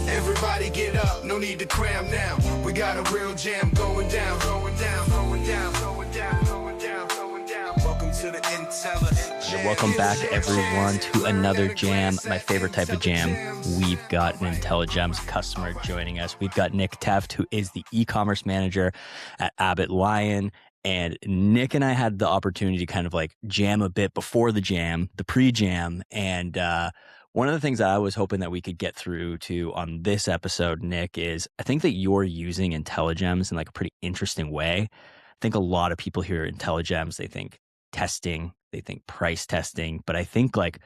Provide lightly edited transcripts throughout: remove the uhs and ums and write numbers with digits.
Everybody get up, no need to cram now. We got a real jam going down, going down, going down, going down, going down, going down. Welcome to the IntelliJAMS. Welcome back, everyone, to another jam, my favorite type of jam. We've got an IntelliJAMS customer joining us. We've got Nick Tefft, who is the e-commerce manager at Abbott Lyon. And Nick and I had the opportunity to kind of like jam a bit before the jam, the pre-jam. And one of the things that I was hoping that we could get through to on this episode, Nick, is I think that you're using IntelliJAMS in like a pretty interesting way. I think a lot of people hear IntelliJAMS, they think testing, they think price testing, but I think like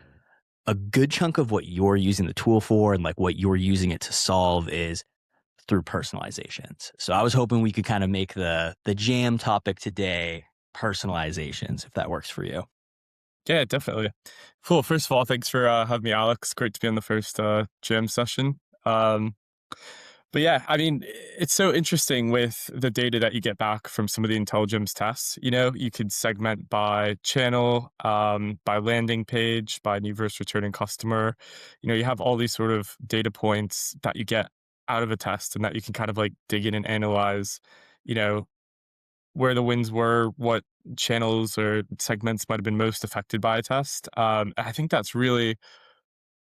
a good chunk of what you're using the tool for and like what you're using it to solve is through personalizations. So I was hoping we could kind of make the jam topic today personalizations, if that works for you. Yeah, definitely. Cool. First of all, thanks for having me, Alex. Great to be on the first jam session. But yeah, I mean, it's so interesting with the data that you get back from some of the IntelliJAMS tests. You know, you could segment by channel, by landing page, by new versus returning customer. You know, you have all these sort of data points that you get out of a test and that you can kind of like dig in and analyze, you know, where the wins were, what channels or segments might have been most affected by a test. I think that's really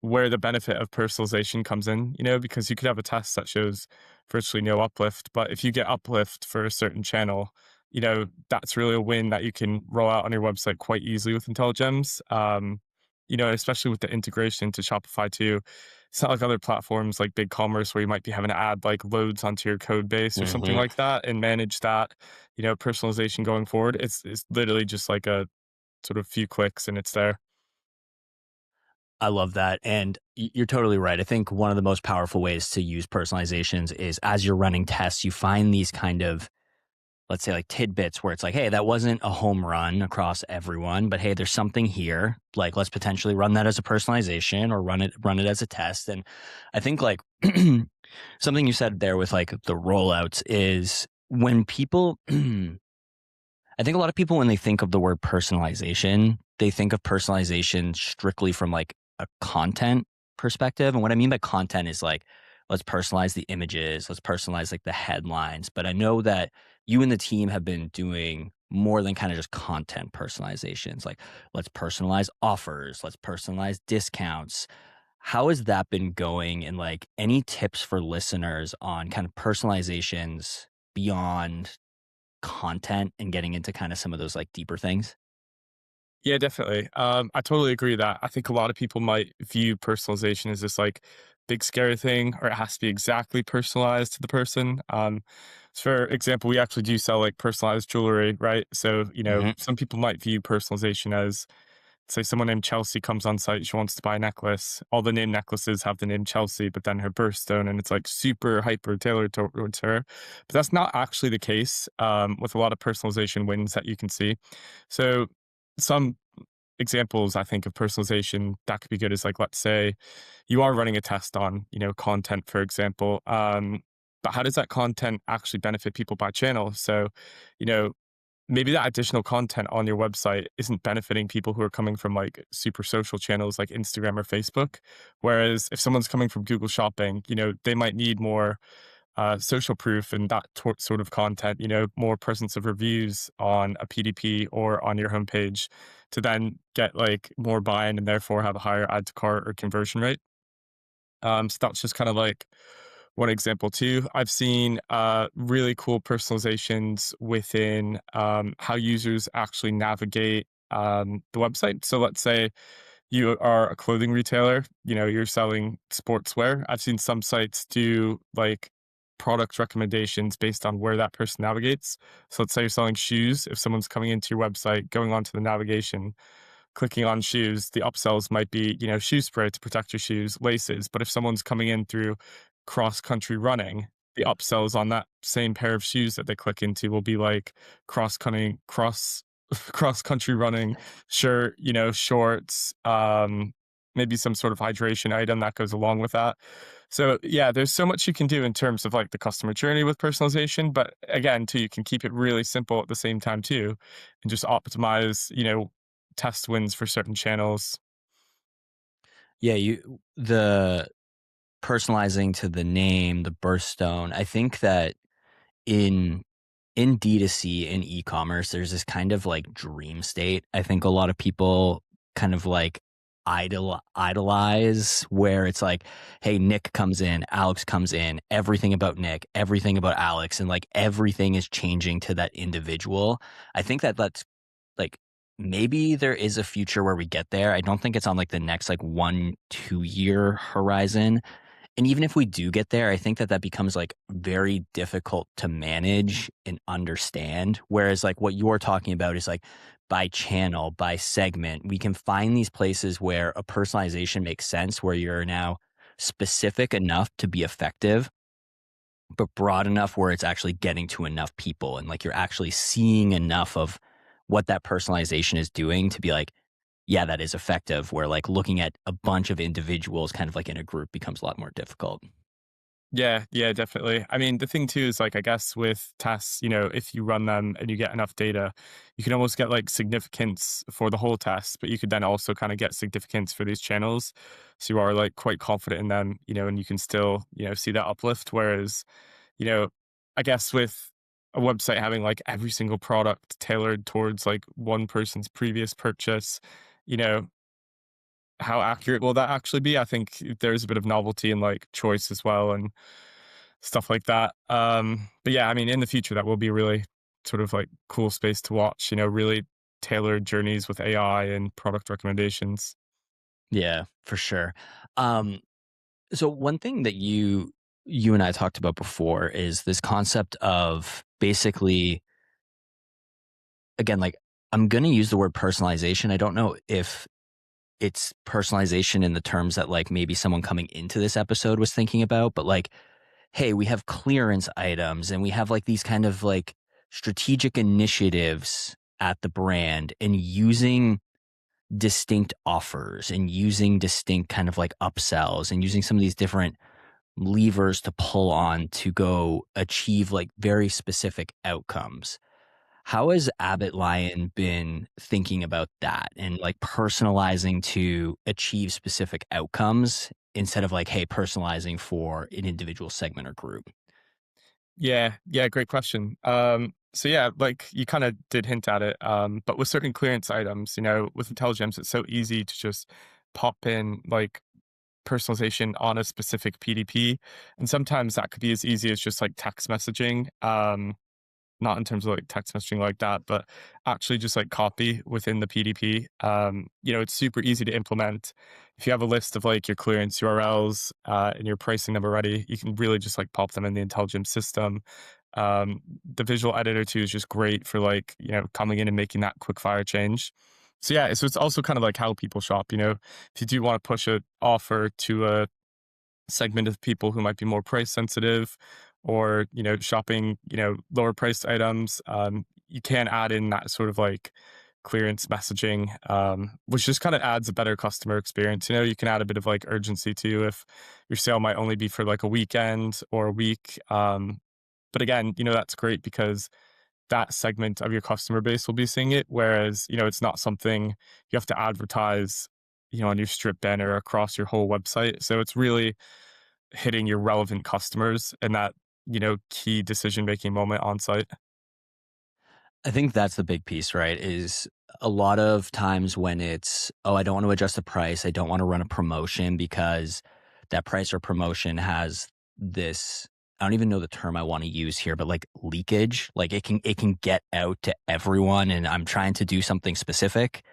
where the benefit of personalization comes in, you know, because you could have a test that shows virtually no uplift, but if you get uplift for a certain channel, you know, that's really a win that you can roll out on your website quite easily with IntelliJAMS. You know, especially with the integration to Shopify too. It's not like other platforms like BigCommerce where you might be having to add like loads onto your code base or something like that and manage that, you know, personalization going forward. It's literally just like a sort of few clicks and it's there. I love that. And you're totally right. I think one of the most powerful ways to use personalizations is as you're running tests, you find these kind of, let's say like tidbits where it's like, hey, that wasn't a home run across everyone, but hey, there's something here. Like, let's potentially run that as a personalization or run it as a test. And I think like something you said there with like the rollouts is when people, I think a lot of people, when they think of the word personalization, they think of personalization strictly from like a content perspective. And what I mean by content is like, let's personalize the images, let's personalize like the headlines. But I know that you and the team have been doing more than kind of just content personalizations. Like, let's personalize offers, let's personalize discounts. How has that been going? And like any tips for listeners on kind of personalizations beyond content and getting into kind of some of those like deeper things? Yeah, definitely. I totally agree that I think a lot of people might view personalization as this like big scary thing, or it has to be exactly personalized to the person. So for example, we actually do sell like personalized jewelry, right? So, you know, some people might view personalization as, say someone named Chelsea comes on site, she wants to buy a necklace. All the name necklaces have the name Chelsea, but then her birthstone, and it's like super hyper tailored towards her. But that's not actually the case with a lot of personalization wins that you can see. So some examples I think of personalization that could be good is like, let's say you are running a test on, you know, content, for example. But how does that content actually benefit people by channel? So, you know, maybe that additional content on your website isn't benefiting people who are coming from like super social channels like Instagram or Facebook. Whereas if someone's coming from Google Shopping, you know, they might need more social proof and that sort of content, you know, more presence of reviews on a PDP or on your homepage to then get like more buy-in and therefore have a higher add to cart or conversion rate. So that's just kind of like one example too. I've seen really cool personalizations within how users actually navigate the website. So let's say you are a clothing retailer, you know, you're selling sportswear. I've seen some sites do like product recommendations based on where that person navigates. So let's say you're selling shoes. If someone's coming into your website, going onto the navigation, clicking on shoes, the upsells might be, you know, shoe spray to protect your shoes, laces. But if someone's coming in through cross-country running, the upsells on that same pair of shoes that they click into will be like cross-country running shirt, you know, shorts, maybe some sort of hydration item that goes along with that. So yeah, there's so much you can do in terms of like the customer journey with personalization, but again, too, you can keep it really simple at the same time too, and just optimize, you know, test wins for certain channels. Yeah, the personalizing to the name, the birthstone. I think that in D2C, in e-commerce, there's this kind of like dream state. I think a lot of people kind of like idolize where it's like, hey, Nick comes in, Alex comes in, everything about Nick, everything about Alex, and like everything is changing to that individual. I think that that's like maybe there is a future where we get there. I don't think it's on like the next like 1-2 year horizon. And even if we do get there, I think that that becomes like very difficult to manage and understand. Whereas like what you're talking about is like by channel, by segment, we can find these places where a personalization makes sense, where you're now specific enough to be effective, but broad enough where it's actually getting to enough people. And like you're actually seeing enough of what that personalization is doing to be like, yeah, that is effective, where like looking at a bunch of individuals kind of like in a group becomes a lot more difficult. Yeah, yeah, definitely. I mean, the thing too is like, I guess with tests, if you run them and you get enough data, you can almost get like significance for the whole test, but you could then also kind of get significance for these channels. So you are like quite confident in them, and you can still, see that uplift. Whereas, you know, I guess with a website having like every single product tailored towards like one person's previous purchase, you know, how accurate will that actually be? I think there's a bit of novelty and like choice as well and stuff like that. But yeah, I mean, in the future, that will be a really sort of like cool space to watch, really tailored journeys with AI and product recommendations. Yeah, for sure. Um, so one thing that you and I talked about before is this concept of basically, again, like I'm going to use the word personalization. I don't know if it's personalization in the terms that like maybe someone coming into this episode was thinking about, but like, hey, we have clearance items and we have like these kind of like strategic initiatives at the brand, and using distinct offers and using distinct kind of like upsells and using some of these different levers to pull on to go achieve like very specific outcomes. How has Abbott Lyon been thinking about that and like personalizing to achieve specific outcomes instead of like, hey, personalizing for an individual segment or group? Yeah, yeah, great question. So yeah, like you kind of did hint at it, but with certain clearance items, with IntelliJAMS, it's so easy to just pop in like personalization on a specific PDP, and sometimes that could be as easy as just like text messaging. Not in terms of like text messaging like that, but actually just like copy within the PDP. It's super easy to implement. If you have a list of like your clearance URLs and you're pricing them already, you can really just like pop them in the IntelliJAMS system. The visual editor too is just great for like, coming in and making that quick fire change. So yeah, so it's also kind of like how people shop, if you do want to push an offer to a segment of people who might be more price sensitive or shopping lower priced items, you can add in that sort of like clearance messaging, which just kind of adds a better customer experience. You can add a bit of like urgency too if your sale might only be for like a weekend or a week. But again, that's great because that segment of your customer base will be seeing it, whereas it's not something you have to advertise on your strip banner across your whole website. So it's really hitting your relevant customers and that, key decision-making moment on site. I think that's the big piece, right? Is a lot of times when it's, oh, I don't want to adjust the price. I don't want to run a promotion because that price or promotion has this, I don't even know the term I want to use here, but like leakage, like it can get out to everyone, and I'm trying to do something specific,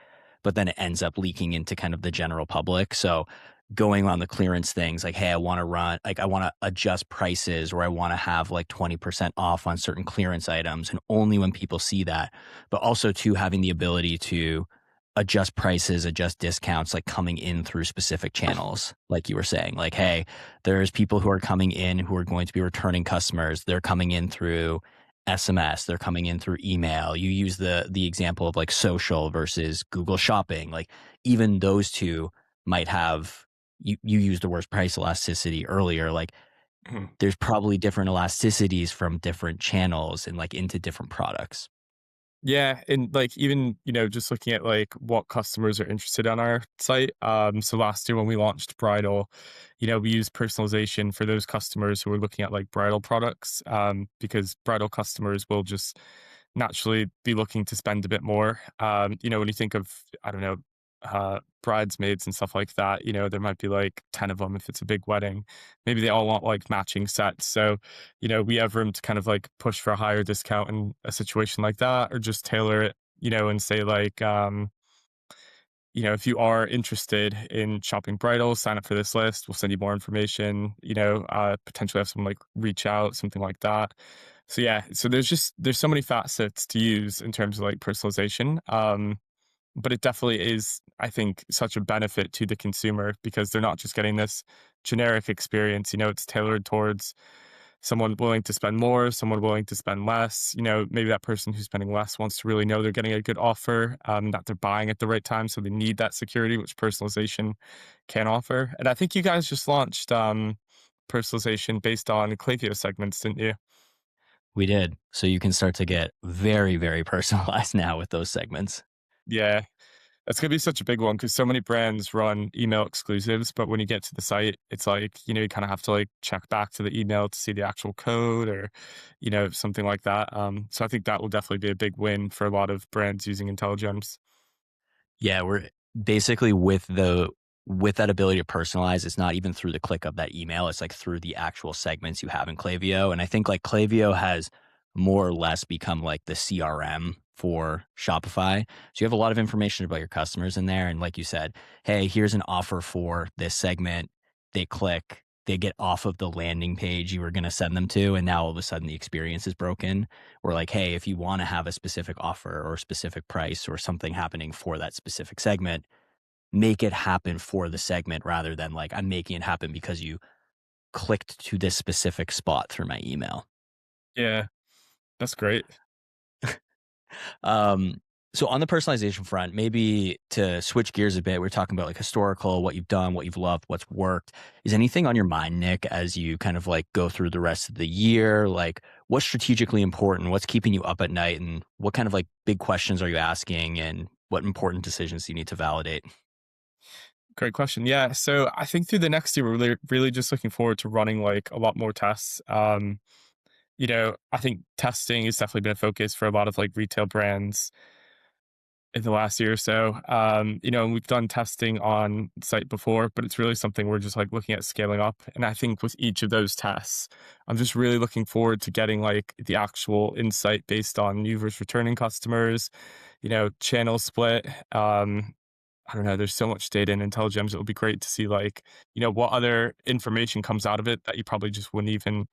but then it ends up leaking into kind of the general public. So going on the clearance things like, hey, I want to adjust prices, or I want to have like 20% off on certain clearance items, and only when people see that. But also too, having the ability to adjust prices, adjust discounts, like coming in through specific channels, like you were saying, like, hey, there's people who are coming in who are going to be returning customers. They're coming in through SMS, they're coming in through email. You use the example of like social versus Google Shopping. Like even those two might have, you used the word price elasticity earlier. Like Mhm. there's probably different elasticities from different channels and like into different products. Yeah, and like even, just looking at like what customers are interested on our site. So last year when we launched bridal, we used personalization for those customers who are looking at like bridal products, because bridal customers will just naturally be looking to spend a bit more. When you think of, I don't know, bridesmaids and stuff like that, there might be like 10 of them if it's a big wedding. Maybe they all want like matching sets. So, we have room to kind of like push for a higher discount in a situation like that, or just tailor it, and say like, if you are interested in shopping bridal, sign up for this list. We'll send you more information, potentially have someone like reach out, something like that. So yeah, so there's so many facets to use in terms of like personalization. But it definitely is, I think, such a benefit to the consumer because they're not just getting this generic experience. It's tailored towards someone willing to spend more, someone willing to spend less. Maybe that person who's spending less wants to really know they're getting a good offer, that they're buying at the right time. So they need that security, which personalization can offer. And I think you guys just launched personalization based on Klaviyo segments, didn't you? We did. So you can start to get very, very personalized now with those segments. Yeah. That's going to be such a big one because so many brands run email exclusives, but when you get to the site, it's like, you kind of have to like check back to the email to see the actual code or, something like that. So I think that will definitely be a big win for a lot of brands using IntelliJAMS. Yeah, we're basically with that ability to personalize, it's not even through the click of that email. It's like through the actual segments you have in Klaviyo. And I think like Klaviyo has more or less become like the CRM for Shopify. So you have a lot of information about your customers in there. And like you said, hey, here's an offer for this segment. They click, they get off of the landing page you were going to send them to. And now all of a sudden the experience is broken. Or like, hey, if you want to have a specific offer or a specific price or something happening for that specific segment, make it happen for the segment rather than like I'm making it happen because you clicked to this specific spot through my email. Yeah, that's great. Um, so on the personalization front, maybe to switch gears a bit, we're talking about like historical, what you've done, what you've loved, what's worked. Is anything on your mind, Nick, as you kind of like go through the rest of the year? Like what's strategically important? What's keeping you up at night? And what kind of like big questions are you asking? And what important decisions do you need to validate? Great question. Yeah. So I think through the next year, we're really, really just looking forward to running like a lot more tests. I think testing has definitely been a focus for a lot of like retail brands in the last year or so. And we've done testing on site before, but it's really something we're just like looking at scaling up. And I think with each of those tests, I'm just really looking forward to getting like the actual insight based on new versus returning customers, channel split. I don't know, there's so much data in IntelliJAMS. It would be great to see like, what other information comes out of it that you probably just wouldn't even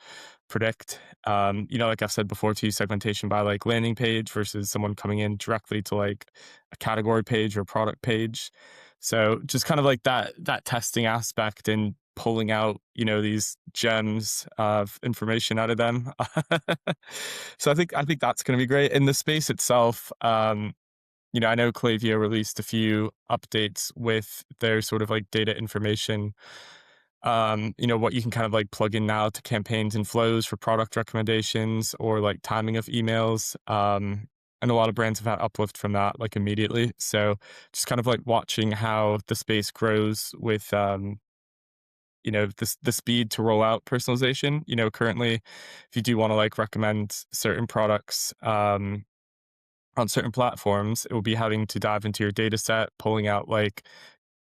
predict. Like I've said before too, segmentation by like landing page versus someone coming in directly to like a category page or product page. So just kind of like that testing aspect and pulling out, these gems of information out of them. So I think that's going to be great. In the space itself, I know Klaviyo released a few updates with their sort of like data information. What you can kind of like plug in now to campaigns and flows for product recommendations or like timing of emails. And a lot of brands have had uplift from that like immediately. So just kind of like watching how the space grows with, the speed to roll out personalization. Currently, if you do want to like recommend certain products, on certain platforms, it will be having to dive into your data set, pulling out like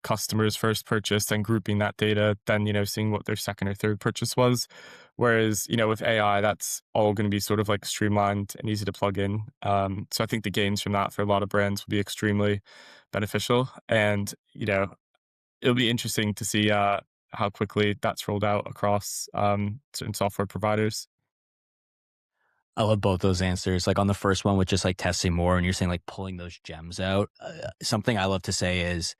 customers' first purchase and grouping that data, then, seeing what their second or third purchase was. Whereas, with AI, that's all going to be sort of like streamlined and easy to plug in. So I think the gains from that for a lot of brands will be extremely beneficial. And, it'll be interesting to see how quickly that's rolled out across certain software providers. I love both those answers. Like on the first one with just like testing more and you're saying like pulling those gems out. Something I love to say is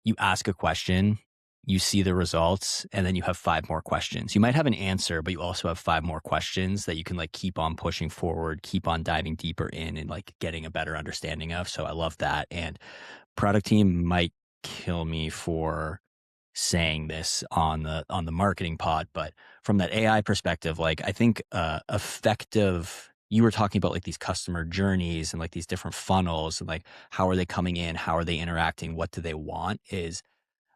you ask a question, you see the results, and then you have 5 more questions. You might have an answer, but you also have 5 more questions that you can like keep on pushing forward, keep on diving deeper in and like getting a better understanding of. So I love that. And product team might kill me for saying this on the marketing pod, but from that AI perspective, like I think effective you were talking about like these customer journeys and like these different funnels and like how are they coming in, how are they interacting, what do they want, is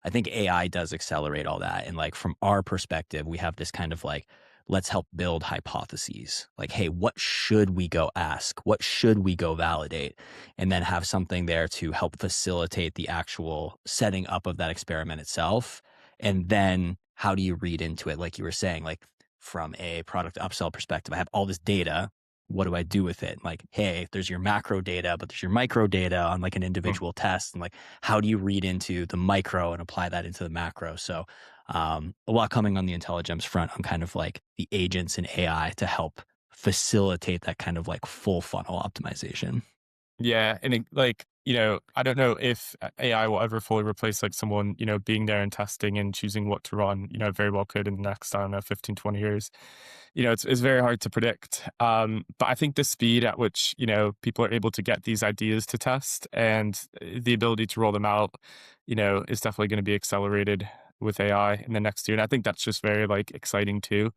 I think AI does accelerate all that. And like from our perspective, we have this kind of like, let's help build hypotheses. Like, hey, what should we go ask? What should we go validate? And then have something there to help facilitate the actual setting up of that experiment itself. And then how do you read into it? Like you were saying, like from a product upsell perspective, I have all this data. What do I do with it? Like, hey, there's your macro data, but there's your micro data on like an individual test. And like, how do you read into the micro and apply that into the macro? So a lot coming on the IntelliJAMS front on kind of like the agents and AI to help facilitate that kind of like full funnel optimization. Yeah, and like, I don't know if AI will ever fully replace like someone, being there and testing and choosing what to run, very well could in the next, I don't know, 15, 20 years. It's very hard to predict. But I think the speed at which, people are able to get these ideas to test and the ability to roll them out, is definitely going to be accelerated with AI in the next year. And I think that's just very like exciting too.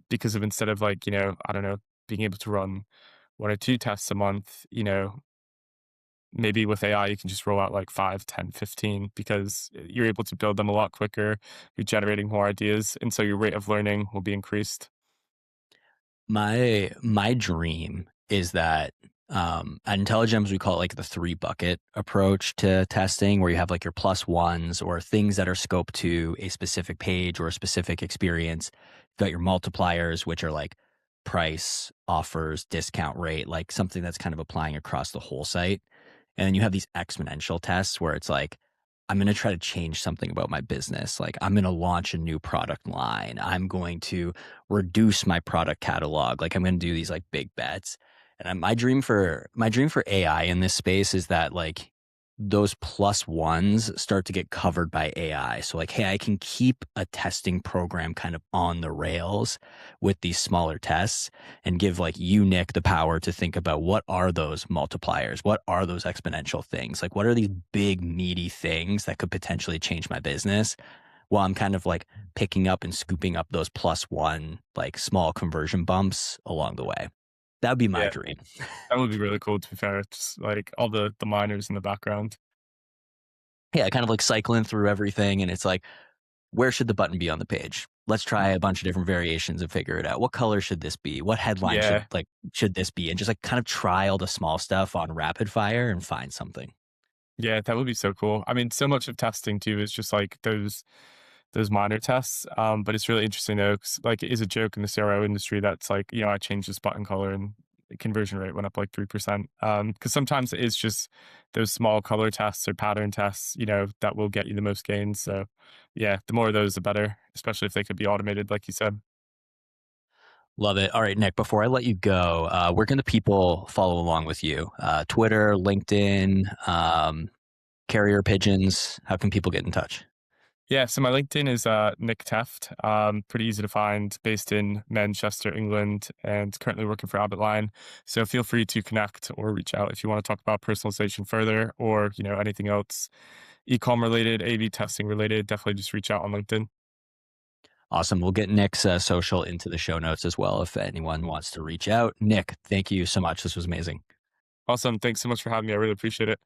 Because of instead of like, I don't know, being able to run 1 or 2 tests a month, maybe with AI, you can just roll out like 5, 10, 15 because you're able to build them a lot quicker. You're generating more ideas. And so your rate of learning will be increased. My dream is that at IntelliJAMS, we call it like the 3-bucket approach to testing, where you have like your plus ones or things that are scoped to a specific page or a specific experience. You've got your multipliers, which are like price, offers, discount rate, like something that's kind of applying across the whole site. And then you have these exponential tests where it's like, I'm going to try to change something about my business. Like I'm going to launch a new product line. I'm going to reduce my product catalog. Like I'm going to do these like big bets. And my dream for AI in this space is that like those plus ones start to get covered by AI. So like, hey, I can keep a testing program kind of on the rails with these smaller tests and give like you, Nick, the power to think about what are those multipliers? What are those exponential things? Like what are these big meaty things that could potentially change my business? While I'm kind of like picking up and scooping up those plus one, like small conversion bumps along the way. That would be my Yeah, dream. that would be really cool, to be fair. Just like all the miners in the background. Yeah, kind of like cycling through everything. And it's like, where should the button be on the page? Let's try a bunch of different variations and figure it out. What color should this be? What headline Yeah. should this be? And just like kind of try all the small stuff on rapid fire and find something. Yeah, that would be so cool. I mean, so much of testing too is just like those minor tests. But it's really interesting though, 'cause, like it is a joke in the CRO industry that's like, I changed this button color and the conversion rate went up like 3%. Because sometimes it is just those small color tests or pattern tests, that will get you the most gains. So yeah, the more of those, the better, especially if they could be automated, like you said. Love it. All right, Nick, before I let you go, where can the people follow along with you? Twitter, LinkedIn, carrier pigeons. How can people get in touch? Yeah, so my LinkedIn is Nick Tefft. Pretty easy to find, based in Manchester, England, and currently working for Abbott Lyon. So feel free to connect or reach out if you want to talk about personalization further, or anything else e-com related, A/B testing related. Definitely just reach out on LinkedIn. Awesome. We'll get Nick's social into the show notes as well if anyone wants to reach out. Nick, thank you so much. This was amazing. Awesome. Thanks so much for having me. I really appreciate it.